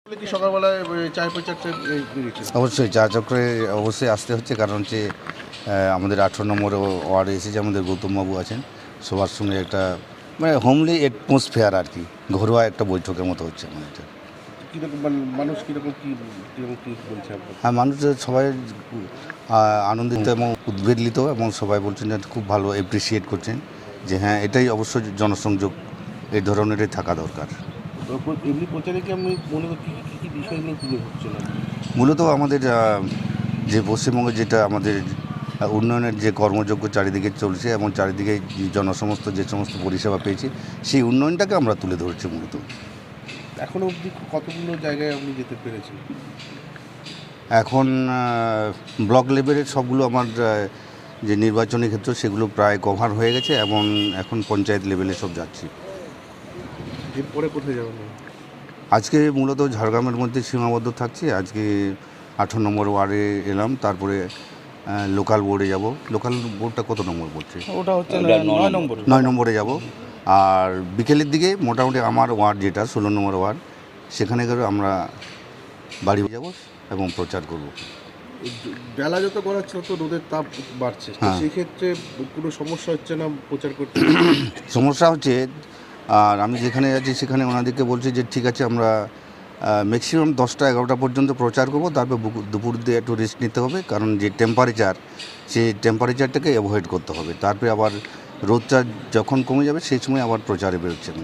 কি সকালবেলায় চায়ের প্রচারটা বেরিয়েছে? অবশ্যই চা চক্রে অবশ্যই আসতে হচ্ছে, কারণ হচ্ছে আমাদের 18 নম্বর ওয়ার্ডে এসেছে, আমাদের গৌতমবাবু আছেন, সবার সঙ্গে একটা মানে হোমলি অ্যাটমসফিয়ার আর কি, ঘরোয়া একটা বৈঠকের মতো হচ্ছে মানে এটা। কীরকম মানুষ কীরকম কী বলছে আপনার? হ্যাঁ, মানুষ সবাই আনন্দিত এবং উদ্বেলিত, এবং সবাই বলছেন যে খুব ভালো অ্যাপ্রিসিয়েট করছেন, যে হ্যাঁ এটাই অবশ্যই জনসংযোগ এই ধরনেরই থাকা দরকার। এমনি প্রচারে কি আপনি মূলত কী বিষয়গুলো তুলে ধরছেন? মূলত আমাদের যে পশ্চিমবঙ্গে যেটা আমাদের উন্নয়নের যে কর্মযজ্ঞ চারিদিকে চলছে, এবং চারিদিকে জনসমস্ত যে সমস্ত পরিষেবা পেয়েছি, সেই উন্নয়নটাকে আমরা তুলে ধরছি মূলত। এখনও অবধি কতগুলো জায়গায় আপনি যেতে পেরেছেন? এখন ব্লক লেভেলের সবগুলো আমার যে নির্বাচনী ক্ষেত্র সেগুলো প্রায় কভার হয়ে গেছে, এবং এখন পঞ্চায়েত লেভেলে সব যাচ্ছি। এরপরে কোথায় যাবেন? আজকে মূলত ঝাড়গ্রামের মধ্যে সীমাবদ্ধ থাকছি। আজকে 18 নম্বর ওয়ার্ডে এলাম, তারপরে লোকাল বোর্ডে যাব। লোকাল বোর্ডটা কত নম্বর পড়ছে? ওটা হচ্ছে 9 নম্বর। 9 নম্বরে যাব। আর বিকেলের দিকে মোটামুটি আমার ওয়ার্ড যেটা 16 নম্বর ওয়ার্ড, সেখানে গেলে আমরা বাড়ি যাব এবং প্রচার করব। বেলা যত গড়াচ্ছে তত রোদের তাপ বাড়ছে, হ্যাঁ। সেক্ষেত্রে কোনো সমস্যা হচ্ছে না প্রচার করতে? সমস্যা হচ্ছে, আর আমি যেখানে যাচ্ছি সেখানে ওনাদেরকে বলছি যে ঠিক আছে, আমরা ম্যাক্সিমাম 10টা-11টা পর্যন্ত প্রচার করব, তারপর দুপুর দিয়ে একটু রেস্ট নিতে হবে, কারণ যে টেম্পারেচার, সেই টেম্পারেচারটাকে অ্যাভয়েড করতে হবে। তারপরে আবার রোদটা যখন কমে যাবে সেই সময় আবার প্রচারে বেরোচ্ছেন।